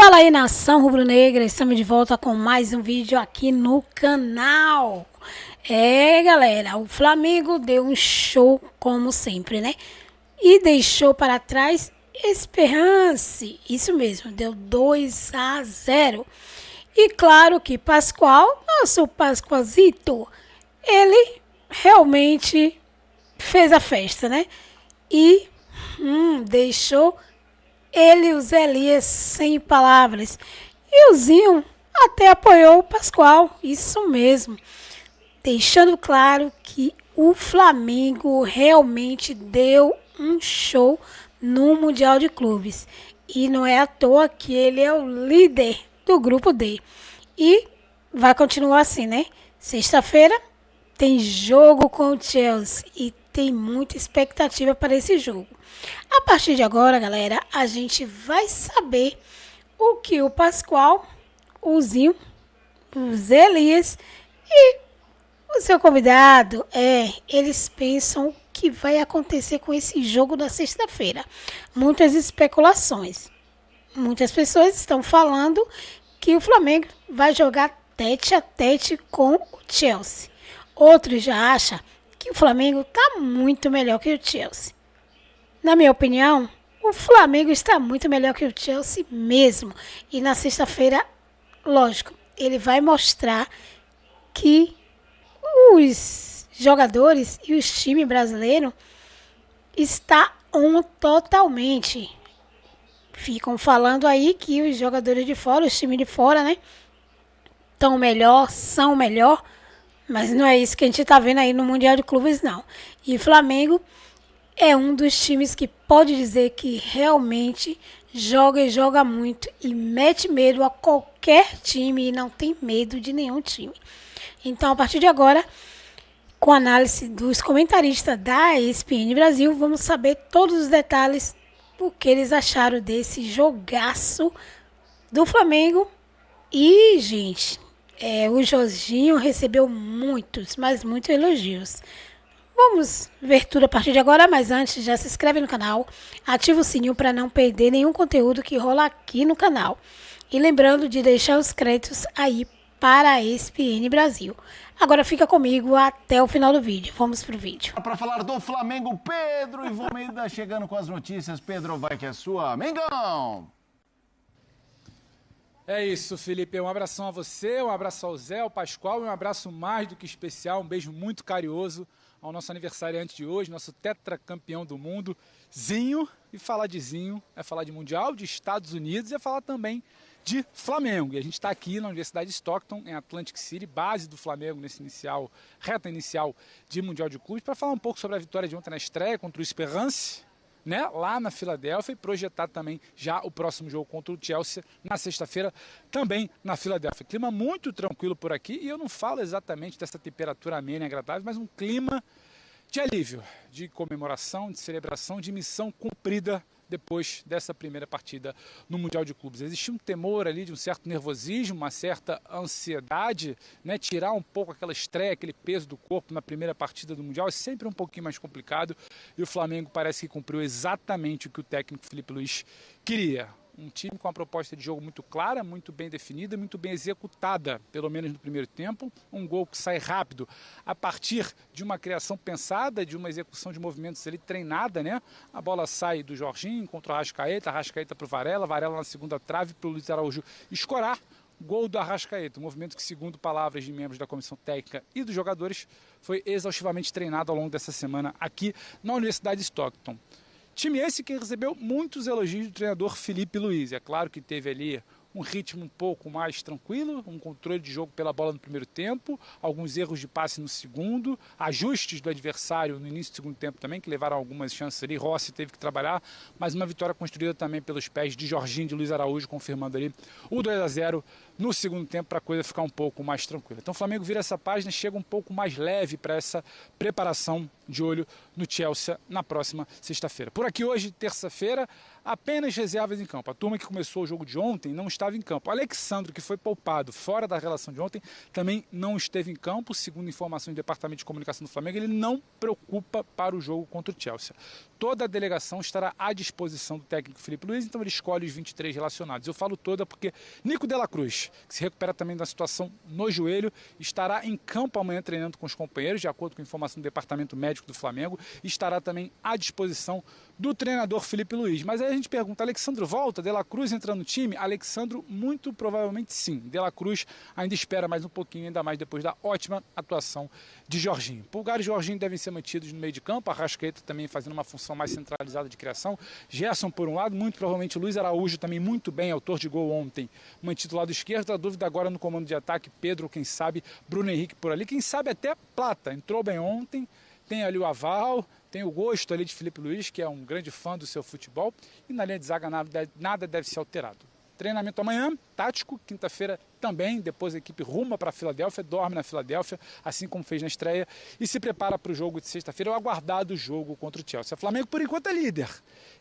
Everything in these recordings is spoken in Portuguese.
Fala aí, nação rubro-negra, estamos de volta com mais um vídeo aqui no canal. Galera, o Flamengo deu um show como sempre, né? E deixou para trás esperança. Isso mesmo, deu 2-0. E claro que Pascoal, nosso Pascoalzito, ele realmente fez a festa, né? E deixou ele e o Zé Elias sem palavras. E o Zinho até apoiou o Pascoal, isso mesmo. Deixando claro que o Flamengo realmente deu um show no Mundial de Clubes. E não é à toa que ele é o líder do grupo D. E vai continuar assim, né? Sexta-feira tem jogo com o Chelsea e tem muita expectativa para esse jogo. A partir de agora, galera, a gente vai saber o que o Pascoal, o Zinho, o Zé Elias e o seu convidado, eles pensam o que vai acontecer com esse jogo da sexta-feira. Muitas especulações. Muitas pessoas estão falando que o Flamengo vai jogar tete a tete com o Chelsea. Outros já acham que o Flamengo está muito melhor que o Chelsea. Na minha opinião, o Flamengo está muito melhor que o Chelsea mesmo. E na sexta-feira, lógico, ele vai mostrar que os jogadores e os times brasileiros estão totalmente. Ficam falando aí que os jogadores de fora, os times de fora, né, estão melhor, são melhor. Mas não é isso que a gente está vendo aí no Mundial de Clubes, não. E o Flamengo é um dos times que pode dizer que realmente joga e joga muito e mete medo a qualquer time e não tem medo de nenhum time. Então, a partir de agora, com a análise dos comentaristas da ESPN Brasil, vamos saber todos os detalhes do que eles acharam desse jogaço do Flamengo. E, gente, o Jorginho recebeu muitos, mas muitos elogios. Vamos ver tudo a partir de agora, mas antes já se inscreve no canal, ativa o sininho para não perder nenhum conteúdo que rola aqui no canal. E lembrando de deixar os créditos aí para a ESPN Brasil. Agora fica comigo até o final do vídeo. Vamos pro vídeo. Para falar do Flamengo, Pedro Ivomeida chegando com as notícias. Pedro, vai que é sua. Mengão! É isso, Felipe. Um abração a você, um abraço ao Zé, ao Pascoal e um abraço mais do que especial, um beijo muito carinhoso ao nosso aniversariante de hoje, nosso tetracampeão do mundo, Zinho. E falar de Zinho é falar de Mundial, de Estados Unidos e é falar também de Flamengo. E a gente está aqui na Universidade de Stockton, em Atlantic City, base do Flamengo nesse reta inicial de Mundial de Clubes, para falar um pouco sobre a vitória de ontem na estreia contra o Esperance, né, lá na Filadélfia, e projetar também já o próximo jogo contra o Chelsea na sexta-feira, também na Filadélfia. Clima muito tranquilo por aqui, e eu não falo exatamente dessa temperatura amena e agradável, mas um clima de alívio, de comemoração, de celebração, de missão cumprida depois dessa primeira partida no Mundial de Clubes. Existia um temor ali de um certo nervosismo, uma certa ansiedade, né? Tirar um pouco aquela estreia, aquele peso do corpo na primeira partida do Mundial é sempre um pouquinho mais complicado, e o Flamengo parece que cumpriu exatamente o que o técnico Felipe Luiz queria. Um time com uma proposta de jogo muito clara, muito bem definida, muito bem executada, pelo menos no primeiro tempo. Um gol que sai rápido a partir de uma criação pensada, de uma execução de movimentos ali treinada, né? A bola sai do Jorginho contra o Arrascaeta para o Varela na segunda trave para o Luiz Araújo escorar. Gol do Arrascaeta, um movimento que, segundo palavras de membros da comissão técnica e dos jogadores, foi exaustivamente treinado ao longo dessa semana aqui na Universidade de Stockton. Time esse que recebeu muitos elogios do treinador Felipe Luiz. É claro que teve ali um ritmo um pouco mais tranquilo, um controle de jogo pela bola no primeiro tempo, alguns erros de passe no segundo, ajustes do adversário no início do segundo tempo também, que levaram algumas chances ali. Rossi teve que trabalhar, mas uma vitória construída também pelos pés de Jorginho e de Luiz Araújo, confirmando ali o 2-0 no segundo tempo para a coisa ficar um pouco mais tranquila. Então o Flamengo vira essa página, chega um pouco mais leve para essa preparação de olho no Chelsea na próxima sexta-feira. Por aqui hoje, terça-feira, apenas reservas em campo. A turma que começou o jogo de ontem não estava em campo. O Alexandre, que foi poupado fora da relação de ontem, também não esteve em campo. Segundo informações do Departamento de Comunicação do Flamengo, ele não preocupa para o jogo contra o Chelsea. toda a delegação estará à disposição do técnico Filipe Luiz, então ele escolhe os 23 relacionados. Eu falo toda porque Nico de la Cruz, que se recupera também da situação no joelho, estará em campo amanhã treinando com os companheiros, de acordo com a informação do Departamento Médico do Flamengo, e estará também à disposição do treinador Filipe Luiz. Mas aí a gente pergunta, Alexandro volta? De la Cruz entra no time? Alexandro, muito provavelmente sim. De la Cruz ainda espera mais um pouquinho, ainda mais depois da ótima atuação de Jorginho. Pulgar e Jorginho devem ser mantidos no meio de campo, a Arrascaeta também fazendo uma função mais centralizada de criação, Gerson por um lado, muito provavelmente Luiz Araújo também muito bem, autor de gol ontem, mantido do lado esquerdo. A dúvida agora no comando de ataque, Pedro, quem sabe, Bruno Henrique por ali, quem sabe até Plata, entrou bem ontem, tem ali o aval, tem o gosto ali de Filipe Luiz, que é um grande fã do seu futebol, e na linha de zaga nada deve ser alterado. Treinamento amanhã, tático, quinta-feira também, depois a equipe ruma para a Filadélfia, dorme na Filadélfia, assim como fez na estreia, e se prepara para o jogo de sexta-feira, o aguardado jogo contra o Chelsea. O Flamengo, por enquanto, é líder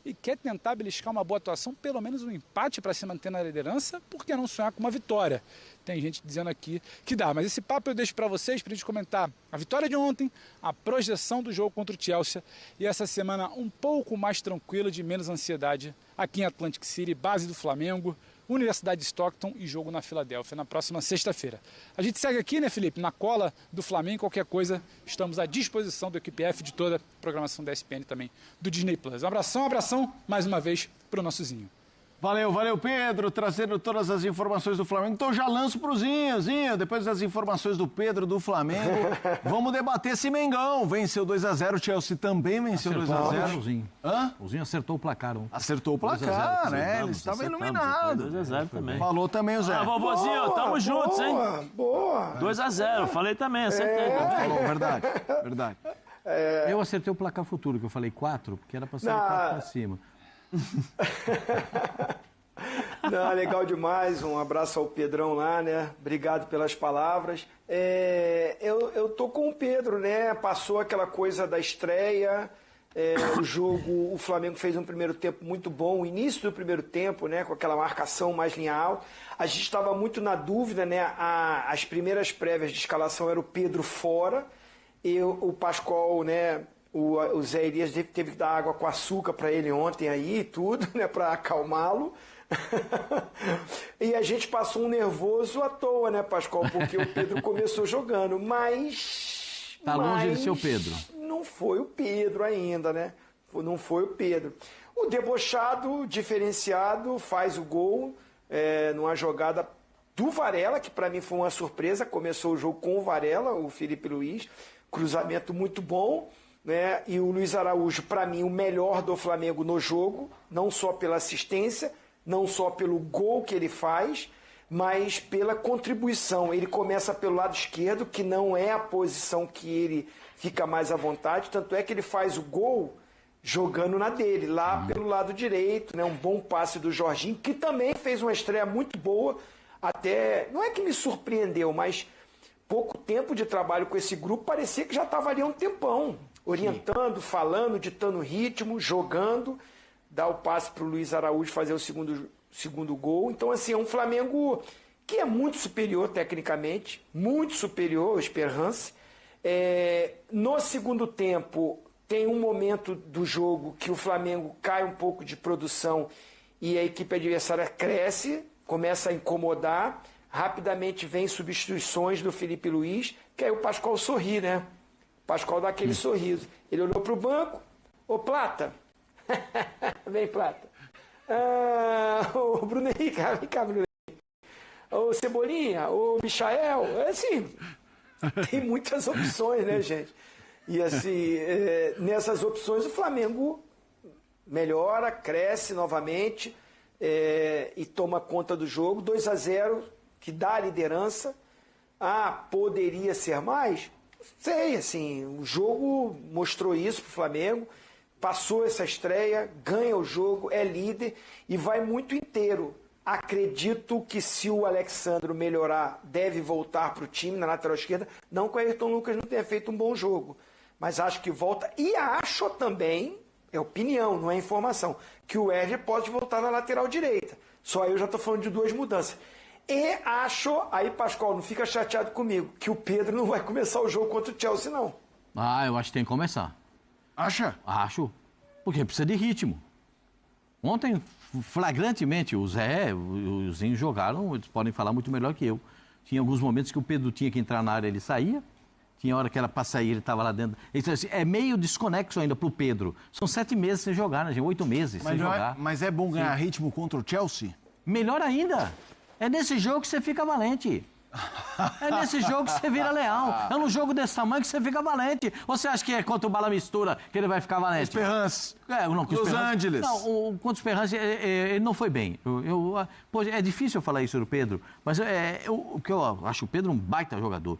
e quer tentar beliscar uma boa atuação, pelo menos um empate para se manter na liderança, porque não sonhar com uma vitória. Tem gente dizendo aqui que dá, mas esse papo eu deixo para vocês, para a gente comentar a vitória de ontem, a projeção do jogo contra o Chelsea e essa semana um pouco mais tranquila, de menos ansiedade, aqui em Atlantic City, base do Flamengo, Universidade de Stockton e jogo na Filadélfia na próxima sexta-feira. A gente segue aqui, né, Felipe, na cola do Flamengo, qualquer coisa, estamos à disposição do Equipe F, de toda a programação da ESPN também, do Disney Plus. Um abração, mais uma vez, para o nosso Zinho. Valeu, Pedro, trazendo todas as informações do Flamengo. Então já lanço pro Zinho, depois das informações do Pedro do Flamengo, vamos debater esse Mengão. Venceu 2-0, o Chelsea também venceu 2-0. O Zinho. Hã? O Zinho acertou o placar. Acertou o placar, né? Ele estava iluminado. 2-0 também. Falou também o Zé. Ah, vovozinho, tamo juntos, hein? Boa! 2-0, falei também, acertei. Falou, verdade. Eu acertei o placar futuro, que eu falei 4, porque era pra ser 4 pra cima. Não, legal demais, um abraço ao Pedrão lá, né? Obrigado pelas palavras. Eu tô com o Pedro, né? Passou aquela coisa da estreia, o jogo, o Flamengo fez um primeiro tempo muito bom, o início do primeiro tempo, né? Com aquela marcação mais lineal. A gente estava muito na dúvida, né? As primeiras prévias de escalação era o Pedro fora, e o Pascoal, né? O Zé Elias teve que dar água com açúcar para ele ontem aí, tudo, né, para acalmá-lo. E a gente passou um nervoso à toa, né, Pascoal, porque o Pedro começou jogando, mas... Tá longe de ser o Pedro. Não foi o Pedro ainda, né? Não foi o Pedro. O debochado, diferenciado, faz o gol numa jogada do Varela, que para mim foi uma surpresa. Começou o jogo com o Varela, o Filipe Luiz. Cruzamento muito bom. Né? E o Luiz Araújo, para mim, o melhor do Flamengo no jogo, não só pela assistência, não só pelo gol que ele faz, mas pela contribuição. Ele começa pelo lado esquerdo, que não é a posição que ele fica mais à vontade, tanto é que ele faz o gol jogando na dele, lá pelo lado direito, né? Um bom passe do Jorginho, que também fez uma estreia muito boa, até, não é que me surpreendeu, mas pouco tempo de trabalho com esse grupo, parecia que já estava ali há um tempão, orientando, falando, ditando ritmo, jogando, dá o passe para o Luiz Araújo fazer o segundo gol. Então, assim, é um Flamengo que é muito superior tecnicamente, muito superior ao Esperance. No segundo tempo, tem um momento do jogo que o Flamengo cai um pouco de produção e a equipe adversária cresce, começa a incomodar, rapidamente vem substituições do Filipe Luiz, que aí o Pascoal sorri, né? Pascoal dá aquele sorriso. Ele olhou para o banco. Ô, Plata. Vem, Plata. O Bruno Henrique. Vem cá, Bruno Henrique. Ô, Cebolinha. Ô, Michael. Assim, tem muitas opções, né, gente? E assim, nessas opções o Flamengo melhora, cresce novamente e toma conta do jogo. 2-0, que dá a liderança. Poderia ser mais? Sei, assim, o jogo mostrou isso pro Flamengo, passou essa estreia, ganha o jogo, é líder e vai muito inteiro. Acredito que se o Alexandro melhorar, deve voltar pro time na lateral esquerda, não que o Ayrton Lucas não tenha feito um bom jogo, mas acho que volta, e acho também, é opinião, não é informação, que o Erger pode voltar na lateral direita. Só aí eu já estou falando de 2 mudanças. E acho, aí Pascoal, não fica chateado comigo, que o Pedro não vai começar o jogo contra o Chelsea, não. Eu acho que tem que começar. Acha? Acho. Porque precisa de ritmo. Ontem, flagrantemente, o Zé e o Zinho jogaram, eles podem falar muito melhor que eu. Tinha alguns momentos que o Pedro tinha que entrar na área, ele saía. Tinha hora que era para sair, ele estava lá dentro. Então, assim, é meio desconexo ainda para o Pedro. São 7 meses sem jogar, né, gente? 8 meses sem jogar. Mas é bom ganhar ritmo contra o Chelsea? Melhor ainda. É nesse jogo que você fica valente. É nesse jogo que você vira leão. É num jogo desse tamanho que você fica valente. Ou você acha que é contra o Bala Mistura que ele vai ficar valente? Esperança. Los Angeles. Não, contra o Esperança, ele não foi bem. Pô, é difícil eu falar isso do Pedro, mas o que eu acho o Pedro um baita jogador.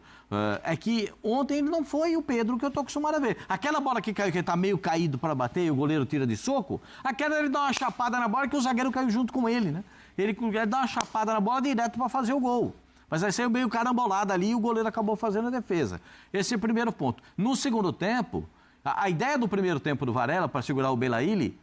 É que ontem ele não foi o Pedro que eu tô acostumado a ver. Aquela bola que caiu, que ele tá meio caído para bater e o goleiro tira de soco, aquela ele dá uma chapada na bola que o zagueiro caiu junto com ele, né? Ele dá uma chapada na bola direto para fazer o gol. Mas aí saiu meio carambolado ali e o goleiro acabou fazendo a defesa. Esse é o primeiro ponto. No segundo tempo, a ideia do primeiro tempo do Varela para segurar o Belaíli,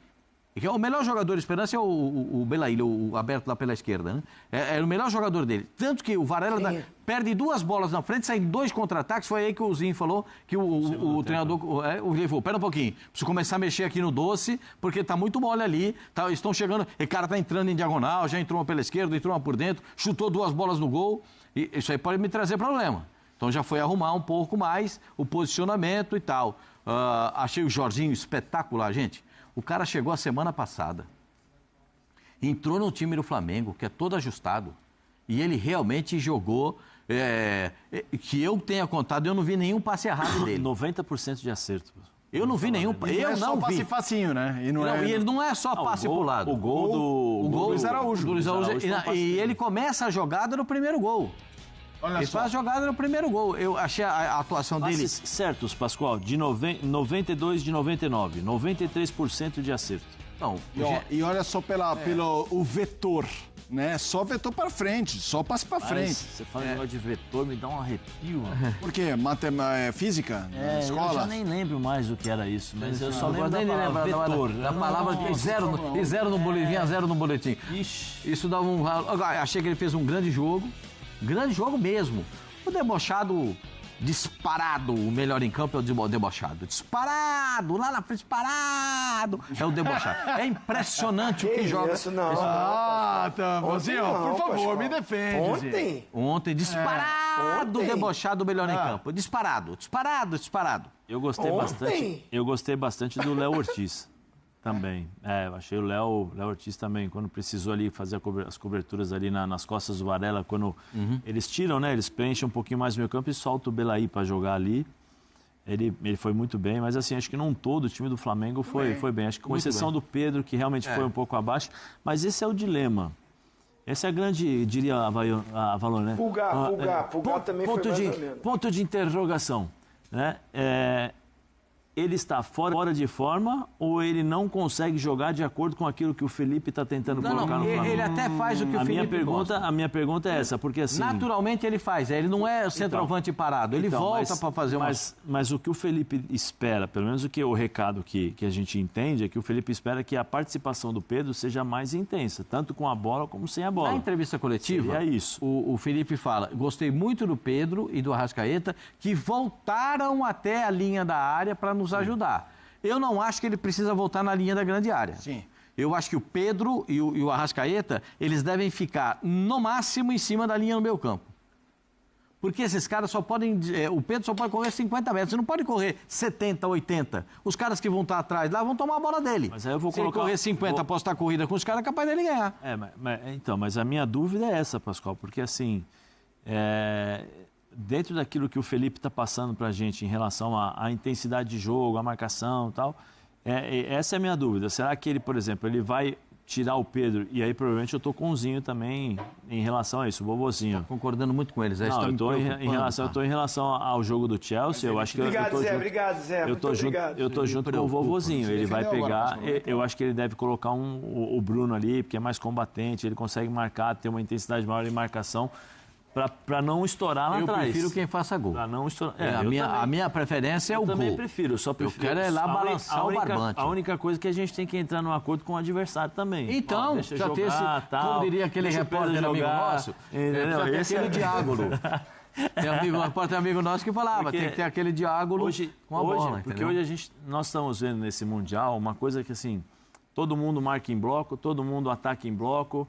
que é o melhor jogador de Esperança é o Belaíli, o aberto lá pela esquerda, né? É o melhor jogador dele. Tanto que o Varela perde 2 bolas na frente, saem 2 contra-ataques. Foi aí que o Zinho falou que o treinador... Ele falou, pera um pouquinho, preciso começar a mexer aqui no doce, porque tá muito mole ali, estão chegando... O cara tá entrando em diagonal, já entrou uma pela esquerda, entrou uma por dentro, chutou 2 bolas no gol. E isso aí pode me trazer problema. Então já foi arrumar um pouco mais o posicionamento e tal. Achei o Jorginho espetacular, gente. O cara chegou a semana passada, entrou no time do Flamengo, que é todo ajustado, e ele realmente jogou, que eu tenha contado, eu não vi nenhum passe errado dele. 90% de acerto. Eu não vi nenhum, eu não vi. Passe facinho, né? E ele não é só passe pro lado. O gol do Luiz Araújo. E ele começa a jogada no primeiro gol. Ele faz a jogada no primeiro gol. Eu achei a atuação dele... Passes certos, Pascoal, de 92 de 99, 93% de acerto. Não, e olha só pelo o vetor, né? Só vetor para frente, só passe para frente. Você fala negócio de vetor, me dá um arrepio. Por quê? Física? Na escola? Eu já nem lembro mais o que era isso, mas eu só lembro da palavra vetor. Da palavra zero no boletim, a 0 no boletim. Ixi. Isso dá um... Achei que ele fez um grande jogo mesmo. O debochado disparado, o melhor em campo é o debochado. Disparado, lá na frente, disparado. É o debochado. É impressionante o que joga. Isso não. Tá, Mozinho, por favor, Pascoal. Me defende. Ontem, disparado, debochado, o melhor em campo. Disparado. Eu gostei bastante do Léo Ortiz. Também. Eu achei o Léo Ortiz também, quando precisou ali fazer as coberturas ali nas costas do Varela, quando eles tiram, né? Eles preenchem um pouquinho mais o meio campo e soltam o Belaí para jogar ali. Ele foi muito bem, mas assim, acho que não todo o time do Flamengo foi bem. Acho que com exceção do Pedro, que realmente foi um pouco abaixo. Mas esse é o dilema. Essa é a grande, diria a Valor, né? Pulgar também foi mais ou menos. Ponto de interrogação, né? Ele está fora de forma ou ele não consegue jogar de acordo com aquilo que o Felipe está tentando colocar no Flamengo? Ele até faz o que o Felipe gosta. A minha pergunta é essa, porque assim... Naturalmente ele faz, ele não é centroavante parado, ele volta para fazer uma... Mas o que o Felipe espera, pelo menos o recado que a gente entende, é que o Felipe espera que a participação do Pedro seja mais intensa, tanto com a bola como sem a bola. Na entrevista coletiva, isso. O Felipe fala, gostei muito do Pedro e do Arrascaeta, que voltaram até a linha da área para nos ajudar. Eu não acho que ele precisa voltar na linha da grande área. Sim. Eu acho que o Pedro e o Arrascaeta, eles devem ficar no máximo em cima da linha no meio campo. Porque esses caras só podem... o Pedro só pode correr 50 metros, você não pode correr 70, 80. Os caras que vão estar atrás lá vão tomar a bola dele. Mas aí eu vou Se ele correr 50, apostar a corrida com os caras, é capaz dele ganhar. Mas a minha dúvida é essa, Pascoal, porque assim... dentro daquilo que o Felipe está passando para a gente em relação à intensidade de jogo, à marcação e tal, essa é a minha dúvida. Será que ele, por exemplo, ele vai tirar o Pedro, e aí provavelmente eu estou com o Zinho também em relação a isso, o vovozinho. Concordando muito com eles. Não, eu estou em relação ao jogo do Chelsea, eu acho que Obrigado, Zé. Eu estou junto com o vovozinho. Ele vai pegar, eu acho que ele deve colocar o Bruno ali, porque é mais combatente, ele consegue marcar, ter uma intensidade maior em marcação, para não estourar lá atrás. Eu prefiro quem faça gol. Para não estourar. A minha preferência é o gol. Eu também prefiro, só prefiro. Eu quero é lá balançar o barbante. A única coisa é que a gente tem que entrar num acordo com o adversário também. Então, deixa já jogar, ter esse, tal, como diria aquele repórter amigo nosso, entendeu? esse é aquele diálogo. Pode ter amigo nosso que falava, Porque tem que ter aquele diágono com a bola. Porque entendeu? hoje nós estamos vendo nesse Mundial uma coisa que, assim, todo mundo marca em bloco, todo mundo ataca em bloco.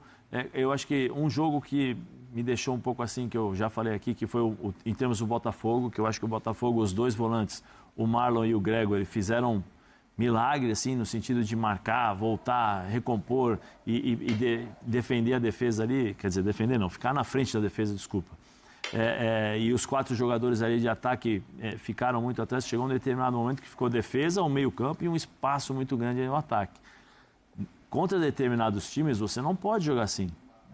Eu acho que um jogo que me deixou um pouco assim, que eu já falei aqui, que foi em termos do Botafogo, que eu acho que o Botafogo, os dois volantes, o Marlon e o Gregory, fizeram milagre, assim, no sentido de marcar, voltar, recompor e defender a defesa ali. Quer dizer, defender não, ficar na frente da defesa, desculpa. E os 4 jogadores ali de ataque ficaram muito atrás. Chegou um determinado momento que ficou defesa, um meio campo e um espaço muito grande no ataque. Contra determinados times, você não pode jogar assim.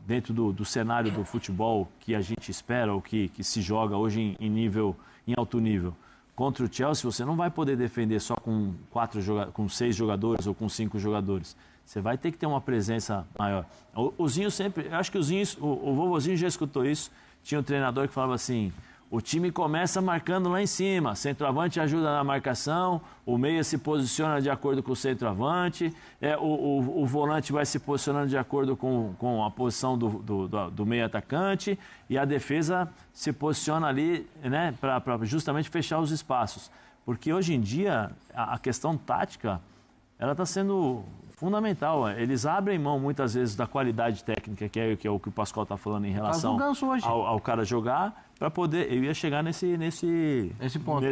Dentro do cenário do futebol que a gente espera, ou que se joga hoje em alto nível. Contra o Chelsea, você não vai poder defender só com 6 jogadores ou com 5 jogadores. Você vai ter que ter uma presença maior. O Zinho sempre... Eu acho que o vovozinho já escutou isso. Tinha um treinador que falava assim: o time começa marcando lá em cima, centroavante ajuda na marcação, o meia se posiciona de acordo com o centroavante, o volante vai se posicionando de acordo com a posição do meia atacante e a defesa se posiciona ali, né, para justamente fechar os espaços. Porque hoje em dia a questão tática ela está sendo fundamental. Eles abrem mão muitas vezes da qualidade técnica, que é o que o Pascoal está falando em relação ao cara jogar, para poder... Eu ia chegar nesse ponto.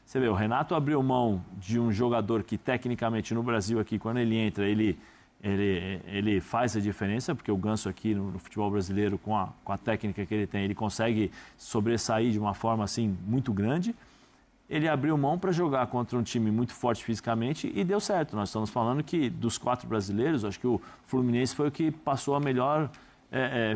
Você vê, o Renato abriu mão de um jogador que tecnicamente no Brasil aqui, quando ele entra, ele faz a diferença, porque o Ganso aqui no futebol brasileiro, com a técnica que ele tem, ele consegue sobressair de uma forma assim muito grande. Ele abriu mão para jogar contra um time muito forte fisicamente e deu certo. Nós estamos falando que dos 4 brasileiros, acho que o Fluminense foi o que passou a melhor,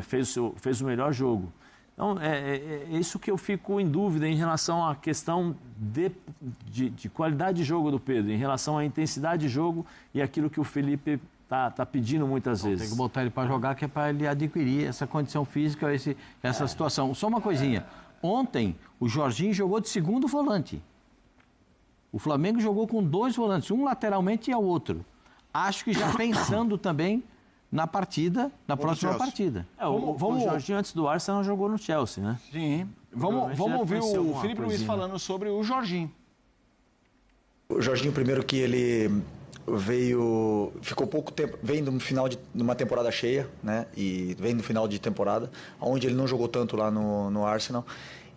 fez o melhor jogo. Então, é isso que eu fico em dúvida em relação à questão de qualidade de jogo do Pedro, em relação à intensidade de jogo e aquilo que o Felipe tá pedindo muitas vezes. Tem que botar ele para jogar, que é para ele adquirir essa condição física, essa situação. Só uma coisinha. Ontem, o Jorginho jogou de segundo volante. O Flamengo jogou com 2 volantes, um lateralmente e o outro. Acho que já pensando também na partida, na próxima partida. O Jorginho, antes do Arsenal, jogou no Chelsea, né? Sim. Vamos ouvir o Felipe Luiz falando sobre o Jorginho. O Jorginho, primeiro que ele ficou pouco tempo, vem no final de uma temporada cheia, né? E vem no final de temporada, onde ele não jogou tanto lá no Arsenal.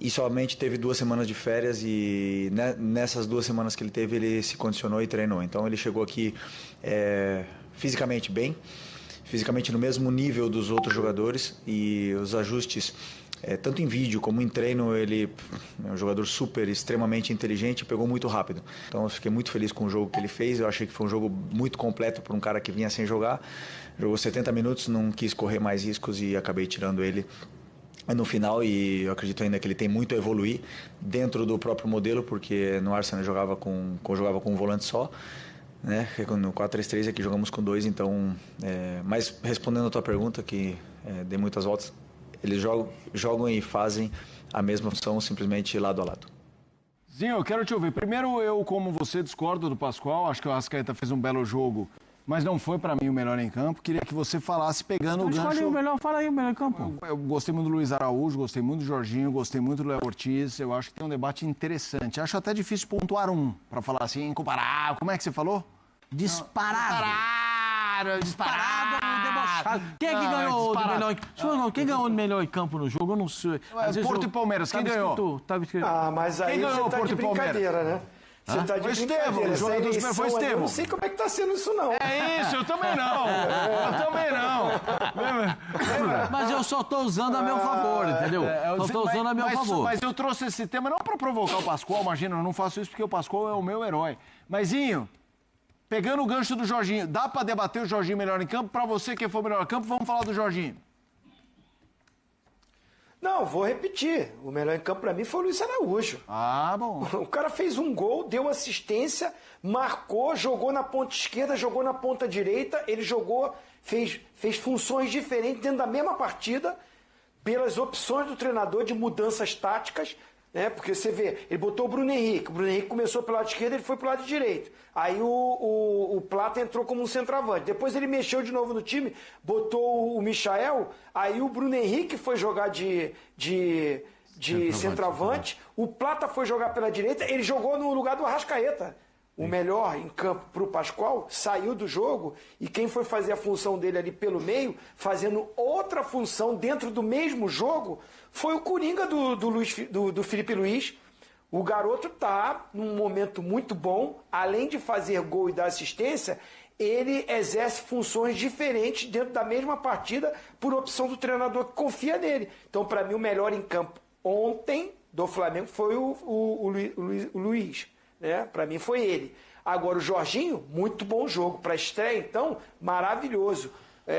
E somente teve 2 semanas de férias e nessas 2 semanas que ele teve, ele se condicionou e treinou. Então ele chegou aqui fisicamente bem, fisicamente no mesmo nível dos outros jogadores, e os ajustes, tanto em vídeo como em treino, ele é um jogador extremamente inteligente e pegou muito rápido. Então eu fiquei muito feliz com o jogo que ele fez. Eu achei que foi um jogo muito completo para um cara que vinha sem jogar. Jogou 70 minutos, não quis correr mais riscos e acabei tirando ele no final, e eu acredito ainda que ele tem muito a evoluir dentro do próprio modelo, porque no Arsenal jogava com um volante só, né? No 4-3-3 aqui jogamos com 2, então... mas respondendo a tua pergunta, que dei muitas voltas, eles jogam e fazem a mesma função, simplesmente lado a lado. Zinho, eu quero te ouvir. Primeiro, eu, como você, discordo do Pascoal. Acho que o Arrascaeta fez um belo jogo, mas não foi para mim o melhor em campo. Queria que você falasse pegando o gancho... Fala aí o melhor em campo. Eu gostei muito do Luiz Araújo, gostei muito do Jorginho, gostei muito do Léo Ortiz. Eu acho que tem um debate interessante. Acho até difícil pontuar um, para falar assim, incomparável. Como é que você falou? Disparado, debochado. Quem é que ganhou o melhor em campo? Quem ganhou o melhor em campo no jogo? Eu não sei. Porto e Palmeiras, quem ganhou? Mas aí você tá de brincadeira, né? Você tá de brincadeira. O jogador do Super foi Estevão. Eu não sei como é que tá sendo isso, não. É isso, eu também não. Mas eu só tô usando a meu favor, entendeu? Só tô usando a meu favor. Mas eu trouxe esse tema não para provocar o Pascoal, imagina, eu não faço isso porque o Pascoal é o meu herói. Mas, Zinho, pegando o gancho do Jorginho, dá para debater o Jorginho melhor em campo? Para você, quem for melhor em campo, vamos falar do Jorginho. Não, vou repetir. O melhor em campo pra mim foi o Luiz Araújo. Ah, bom. O cara fez um gol, deu assistência, marcou, jogou na ponta esquerda, jogou na ponta direita. Ele jogou, fez funções diferentes dentro da mesma partida, pelas opções do treinador de mudanças táticas, né? Porque você vê, ele botou o Bruno Henrique começou pelo lado esquerdo, ele foi pro lado direito. Aí o Plata entrou como um centroavante. Depois ele mexeu de novo no time, botou o Michael, aí o Bruno Henrique foi jogar de de centroavante. O Plata foi jogar pela direita, ele jogou no lugar do Arrascaeta. O melhor em campo para o Pascoal saiu do jogo e quem foi fazer a função dele ali pelo meio, fazendo outra função dentro do mesmo jogo, foi o Coringa do Felipe Luiz. O garoto está num momento muito bom, além de fazer gol e dar assistência, ele exerce funções diferentes dentro da mesma partida por opção do treinador que confia nele. Então, para mim, o melhor em campo ontem do Flamengo foi o Luiz. Né? Para mim foi ele. Agora o Jorginho, muito bom jogo. Para estreia, então, maravilhoso.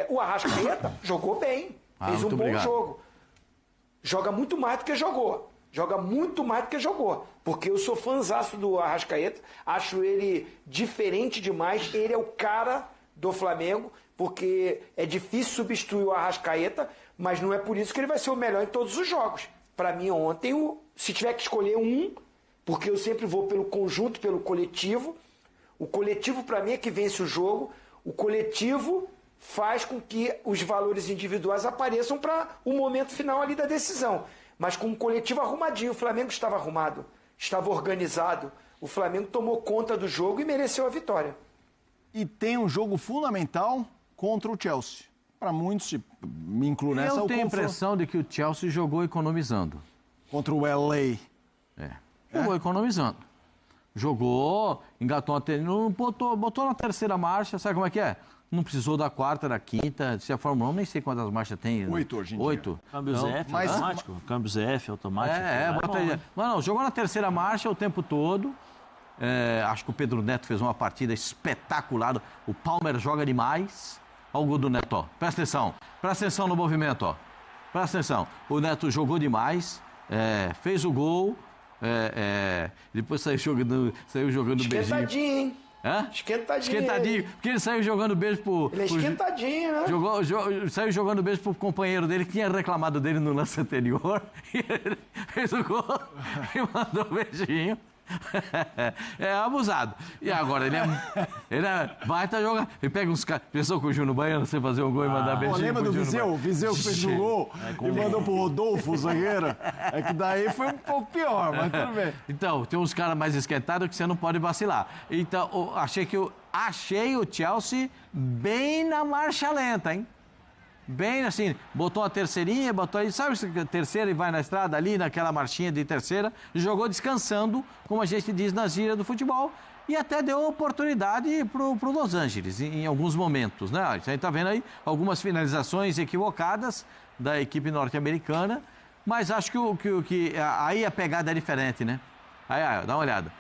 O Arrascaeta jogou bem, fez um bom jogo. Joga muito mais do que jogou. Porque eu sou fãzaço do Arrascaeta, acho ele diferente demais, ele é o cara do Flamengo, porque é difícil substituir o Arrascaeta, mas não é por isso que ele vai ser o melhor em todos os jogos. Para mim, ontem, se tiver que escolher um, porque eu sempre vou pelo conjunto, pelo coletivo. O coletivo, para mim, é que vence o jogo. O coletivo faz com que os valores individuais apareçam para o momento final ali da decisão. Mas com um coletivo arrumadinho. O Flamengo estava arrumado, estava organizado. O Flamengo tomou conta do jogo e mereceu a vitória. E tem um jogo fundamental contra o Chelsea. Para muitos, me incluo nessa, eu tenho a impressão de que o Chelsea jogou economizando. Contra o LA. Jogou economizando. Jogou, engatou, botou na terceira marcha, sabe como é que é? Não precisou da quarta, da quinta, se a Fórmula 1, nem sei quantas marchas tem. 8 hoje em dia. 8. Câmbio ZF automático? Câmbio ZF automático? Não, jogou na terceira marcha o tempo todo. Acho que o Pedro Neto fez uma partida espetacular. O Palmer joga demais. Olha o gol do Neto, ó. Presta atenção no movimento, ó. Presta atenção. O Neto jogou demais, fez o gol. Depois saiu jogando beijinho. Esquentadinho, hein? Esquentadinho, porque ele saiu jogando beijo pro... Ele é esquentadinho, né? Saiu jogando beijo pro companheiro dele, que tinha reclamado dele no lance anterior. E ele fez o gol e mandou um beijinho. É abusado. E agora, ele baita jogar. Ele pega uns caras. Pensou com o Júnior Baiano você fazer um gol e mandar beijinho. Lembra do Viseu? O Viseu que fez o gol e mandou pro Rodolfo, o zagueiro. É que daí foi um pouco pior, mas tudo bem. Então, tem uns caras mais esquentados que você não pode vacilar. Então, achei o Chelsea bem na marcha lenta, hein? Bem assim, botou a terceirinha, botou aí, sabe a terceira e vai na estrada ali, naquela marchinha de terceira, jogou descansando, como a gente diz na gíria do futebol, e até deu oportunidade pro Los Angeles em alguns momentos, né? Você tá vendo aí algumas finalizações equivocadas da equipe norte-americana, mas acho que aí a pegada é diferente, né? Aí, dá uma olhada.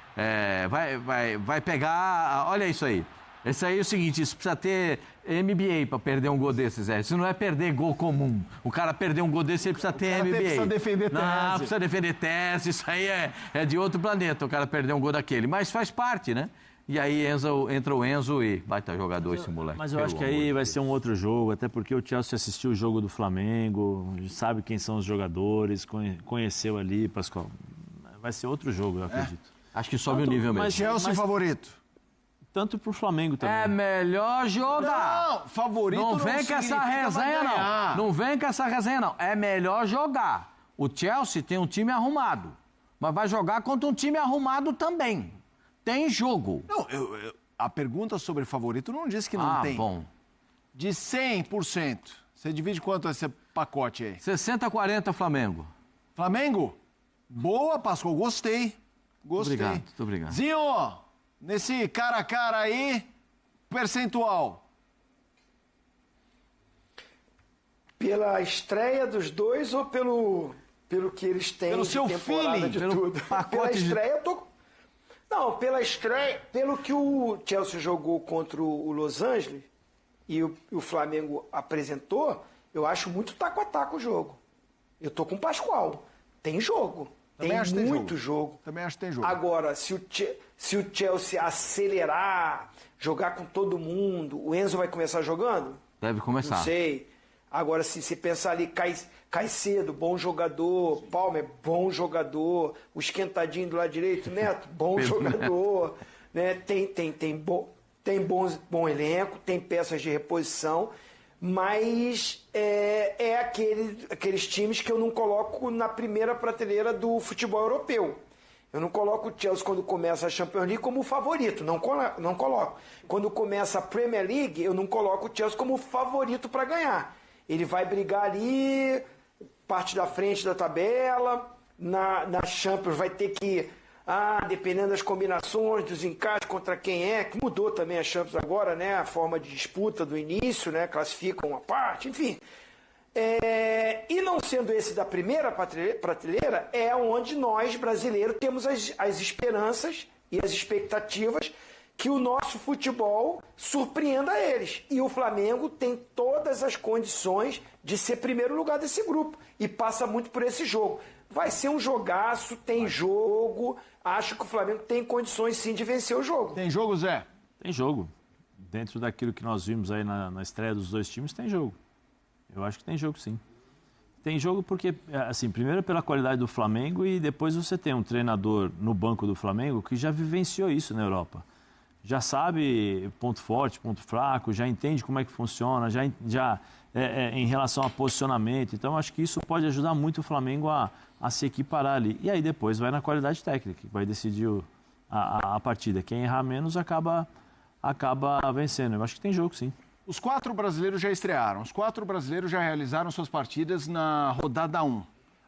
Vai pegar, olha isso aí. Esse aí é o seguinte, isso precisa ter MBA para perder um gol desses, Isso não é perder gol comum. O cara perder um gol desse, ele precisa ter MBA. Precisa defender tese. Não, precisa defender tese, isso aí é de outro planeta, o cara perder um gol daquele. Mas faz parte, né? E aí entra o Enzo e baita jogador esse moleque. Mas eu acho que aí vai ser um outro jogo, até porque o Chelsea assistiu o jogo do Flamengo, sabe quem são os jogadores, conheceu ali, Pascoal. Vai ser outro jogo, eu acredito. Acho que sobe o nível mesmo. Mas Chelsea favorito. Tanto pro Flamengo também. É melhor jogar. Não, favorito não vem com essa resenha, não. Não vem com essa resenha, não. É melhor jogar. O Chelsea tem um time arrumado, mas vai jogar contra um time arrumado também. Tem jogo. Não, a pergunta sobre favorito não disse que não tem. Bom. De 100%, você divide quanto esse pacote aí? 60-40 Flamengo. Flamengo? Boa, Pascoal, gostei. Muito obrigado. Zinho, nesse cara a cara aí, percentual. Pela estreia dos dois ou pelo que eles têm pelo de seu temporada feeling, de pelo tudo? Pela estreia, eu tô... Não, pela estreia, pelo que o Chelsea jogou contra o Los Angeles e o Flamengo apresentou, eu acho muito taco a taco o jogo. Eu tô com o Pascoal. Tem jogo. Também tem muito jogo. Também acho que tem jogo. Agora, se o Chelsea acelerar, jogar com todo mundo, o Enzo vai começar jogando? Deve começar. Não sei. Agora, se você pensar ali, Caicedo, bom jogador, Palmer, bom jogador, o esquentadinho do lado direito, Neto, bom jogador, né? Tem bom elenco, tem peças de reposição, mas é aqueles times que eu não coloco na primeira prateleira do futebol europeu. Eu não coloco o Chelsea quando começa a Champions League como favorito, não coloco. Quando começa a Premier League, eu não coloco o Chelsea como favorito para ganhar. Ele vai brigar ali, parte da frente da tabela, na Champions vai ter que, dependendo das combinações, dos encaixes contra quem que mudou também a Champions agora, né? A forma de disputa do início, né? Classificam uma parte, enfim. E não sendo esse da primeira prateleira, é onde nós, brasileiros, temos as esperanças e as expectativas que o nosso futebol surpreenda eles. E o Flamengo tem todas as condições de ser primeiro lugar desse grupo. E passa muito por esse jogo. Vai ser um jogaço, tem jogo. Acho que o Flamengo tem condições sim de vencer o jogo. Tem jogo, Zé? Tem jogo. Dentro daquilo que nós vimos aí na estreia dos dois times, tem jogo. Eu acho que tem jogo, sim. Tem jogo porque, assim, primeiro pela qualidade do Flamengo e depois você tem um treinador no banco do Flamengo que já vivenciou isso na Europa. Já sabe ponto forte, ponto fraco, já entende como é que funciona, já em relação a posicionamento. Então, acho que isso pode ajudar muito o Flamengo a se equiparar ali. E aí depois vai na qualidade técnica, que vai decidir a partida. Quem errar menos acaba vencendo. Eu acho que tem jogo, sim. Os 4 brasileiros já estrearam, os 4 brasileiros já realizaram suas partidas na rodada 1.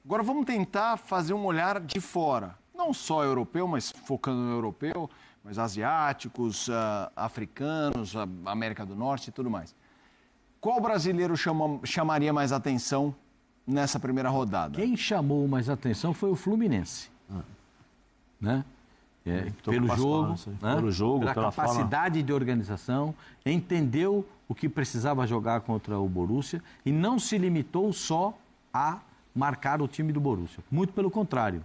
Agora vamos tentar fazer um olhar de fora, não só europeu, mas focando no europeu, mas asiáticos, africanos, América do Norte e tudo mais. Qual brasileiro chamaria mais atenção nessa primeira rodada? Quem chamou mais atenção foi o Fluminense. Né? Pelo jogo, pela capacidade de organização, entendeu o que precisava jogar contra o Borussia e não se limitou só a marcar o time do Borussia. Muito pelo contrário.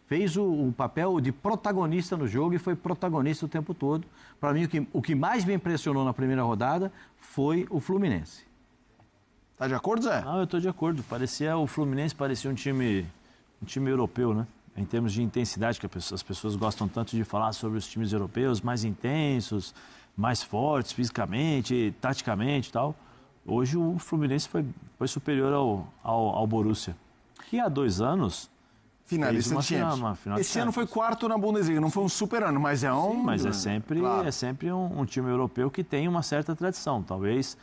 Fez o papel de protagonista no jogo e foi protagonista o tempo todo. Para mim, o que mais me impressionou na primeira rodada foi o Fluminense. Tá de acordo, Zé? Não, eu estou de acordo. O Fluminense parecia um time europeu, né? Em termos de intensidade, que as pessoas gostam tanto de falar sobre os times europeus, mais intensos, mais fortes fisicamente, taticamente e tal. Hoje o Fluminense foi superior ao Borussia, que há 2 anos... Finalista de Champions. Esse ano foi 4º na Bundesliga, não foi um super ano, mas é um... Sim, mas é sempre um time europeu que tem uma certa tradição. Talvez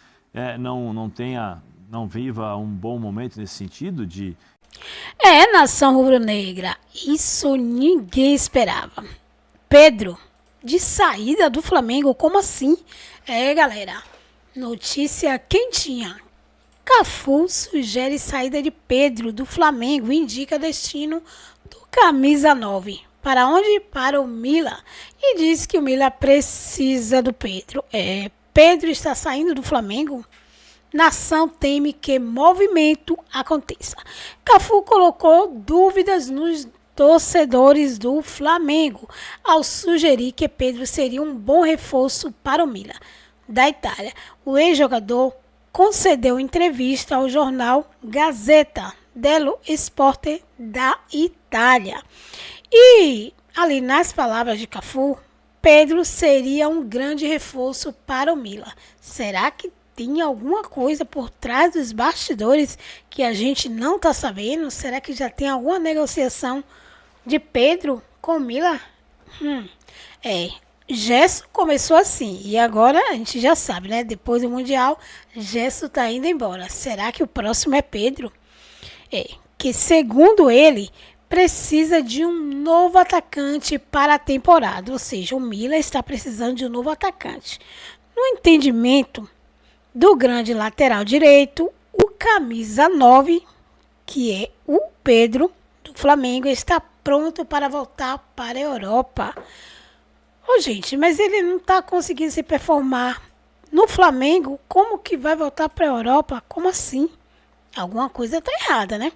não viva um bom momento nesse sentido de... Nação rubro-negra, isso ninguém esperava. Pedro, de saída do Flamengo, como assim? Galera, notícia quentinha. Cafu sugere saída de Pedro do Flamengo e indica destino do camisa 9. Para onde? Para o Milan. E diz que o Milan precisa do Pedro. Pedro está saindo do Flamengo? Nação teme que movimento aconteça. Cafu colocou dúvidas nos torcedores do Flamengo ao sugerir que Pedro seria um bom reforço para o Milan da Itália. O ex-jogador concedeu entrevista ao jornal Gazzetta dello Sport da Itália. E, ali nas palavras de Cafu, Pedro seria um grande reforço para o Milan. Será que tem alguma coisa por trás dos bastidores que a gente não está sabendo? Será que já tem alguma negociação de Pedro com o Milan? Gerson começou assim e agora a gente já sabe, né? Depois do Mundial, Gerson está indo embora. Será que o próximo é Pedro? Que segundo ele, precisa de um novo atacante para a temporada. Ou seja, o Milan está precisando de um novo atacante. No entendimento do grande lateral direito, o camisa 9, que é o Pedro do Flamengo, está pronto para voltar para a Europa. Gente, mas ele não está conseguindo se performar no Flamengo. Como que vai voltar para a Europa? Como assim? Alguma coisa está errada, né?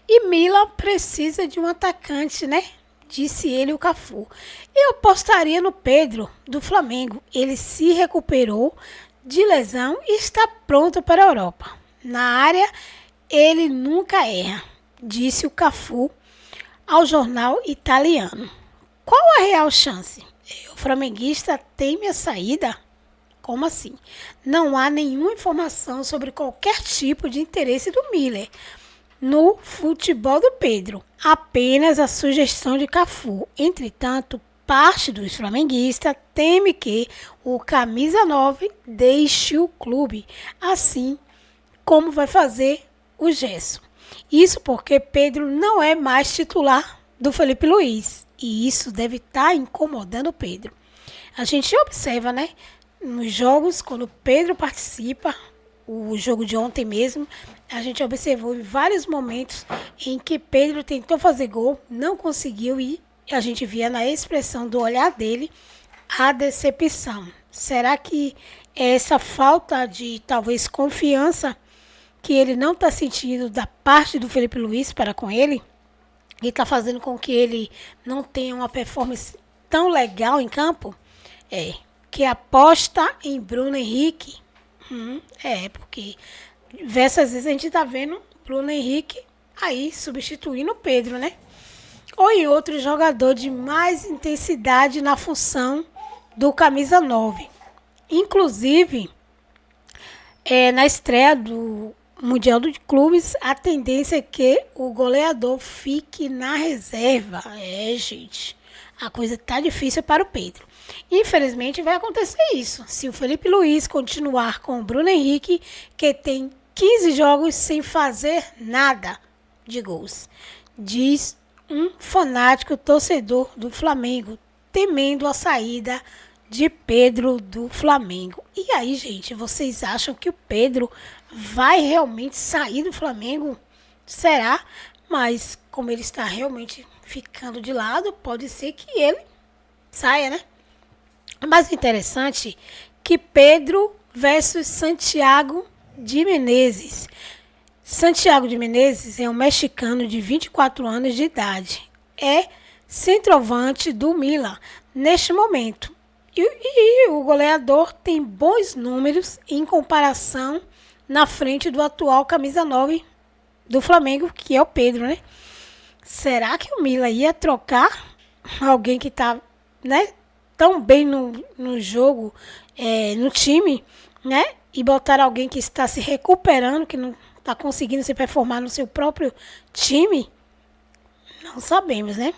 E Milan precisa de um atacante, né? Disse ele, o Cafu. Eu apostaria no Pedro do Flamengo. Ele se recuperou de lesão e está pronto para a Europa. Na área, ele nunca erra, disse o Cafu ao jornal italiano. Qual a real chance? O flamenguista teme a saída? Como assim? Não há nenhuma informação sobre qualquer tipo de interesse do Miller no futebol do Pedro, apenas a sugestão de Cafu. Entretanto, parte dos flamenguistas teme que o camisa 9 deixe o clube, assim como vai fazer o Gerson. Isso porque Pedro não é mais titular do Felipe Luiz, e isso deve estar incomodando o Pedro. A gente observa, né, nos jogos, quando Pedro participa, o jogo de ontem mesmo, a gente observou em vários momentos em que Pedro tentou fazer gol, não conseguiu, e a gente via na expressão do olhar dele a decepção. Será que é essa falta de, talvez, confiança que ele não está sentindo da parte do Felipe Luiz para com ele, e está fazendo com que ele não tenha uma performance tão legal em campo? Que aposta em Bruno Henrique. Porque diversas vezes a gente está vendo Bruno Henrique aí substituindo o Pedro, né? Ou em outro jogador de mais intensidade na função do camisa 9. Inclusive, na estreia do Mundial de Clubes, a tendência é que o goleador fique na reserva. Gente, a coisa tá difícil para o Pedro. Infelizmente vai acontecer isso, se o Felipe Luiz continuar com o Bruno Henrique, que tem 15 jogos sem fazer nada de gols. Diz um fanático torcedor do Flamengo, temendo a saída de Pedro do Flamengo. E aí, gente, vocês acham que o Pedro vai realmente sair do Flamengo? Será? Mas como ele está realmente ficando de lado, pode ser que ele saia, né? Mas interessante que Pedro versus Santiago de Menezes. Santiago de Menezes é um mexicano de 24 anos de idade. É centroavante do Milan neste momento. E o goleador tem bons números em comparação na frente do atual camisa 9 do Flamengo, que é o Pedro, né? Será que o Milan ia trocar alguém que está, né, tão bem no jogo, no time, né? E botar alguém que está se recuperando, que não está conseguindo se performar no seu próprio time? Não sabemos, né?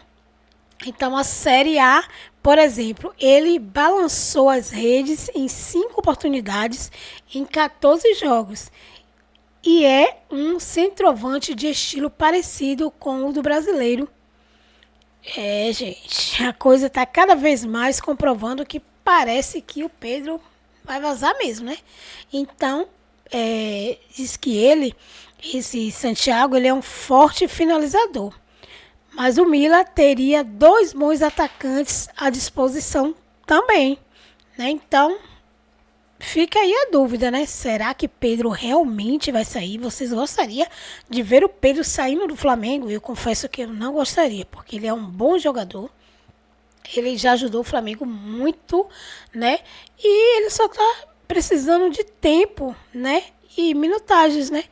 Então, a Série A, por exemplo, ele balançou as redes em 5 oportunidades em 14 jogos. E é um centroavante de estilo parecido com o do brasileiro. Gente, a coisa está cada vez mais comprovando que parece que o Pedro vai vazar mesmo, né? Então, diz que esse Santiago, ele é um forte finalizador. Mas o Milan teria 2 bons atacantes à disposição também, né? Então, fica aí a dúvida, né? Será que Pedro realmente vai sair? Vocês gostariam de ver o Pedro saindo do Flamengo? Eu confesso que eu não gostaria, porque ele é um bom jogador. Ele já ajudou o Flamengo muito, né? E ele só tá precisando de tempo, né? E minutagens, né?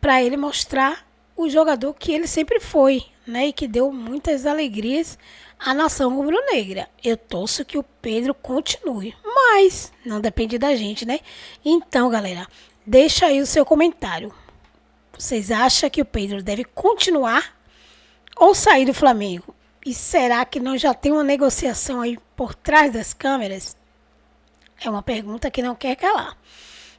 Para ele mostrar o jogador que ele sempre foi, né? E que deu muitas alegrias à nação rubro-negra. Eu torço que o Pedro continue, mas não depende da gente, né? Então, galera, deixa aí o seu comentário. Vocês acham que o Pedro deve continuar ou sair do Flamengo? E será que não já tem uma negociação aí por trás das câmeras? É uma pergunta que não quer calar.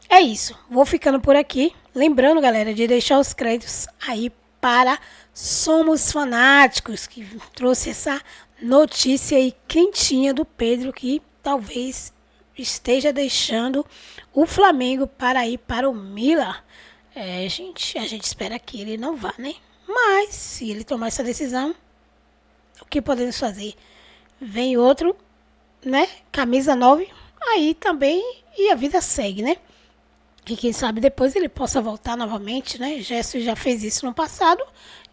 É isso, vou ficando por aqui. Lembrando, galera, de deixar os créditos aí para Somos Fanáticos, que trouxe essa notícia aí quentinha do Pedro, que talvez esteja deixando o Flamengo para ir para o Milan. Gente, a gente espera que ele não vá, né? Mas, se ele tomar essa decisão, o que podemos fazer? Vem outro, né? Camisa 9, aí também, e a vida segue, né? E quem sabe depois ele possa voltar novamente, né? Gerson já fez isso no passado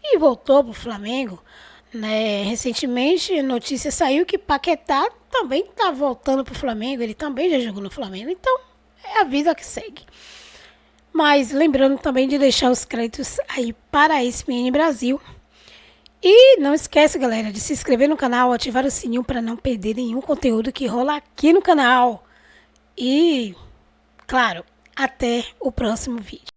e voltou pro Flamengo, né? Recentemente, a notícia saiu que Paquetá também tá voltando pro Flamengo, ele também já jogou no Flamengo, então é a vida que segue. Mas lembrando também de deixar os créditos aí para a ESPN Brasil. E não esquece, galera, de se inscrever no canal, ativar o sininho para não perder nenhum conteúdo que rola aqui no canal. E claro, até o próximo vídeo.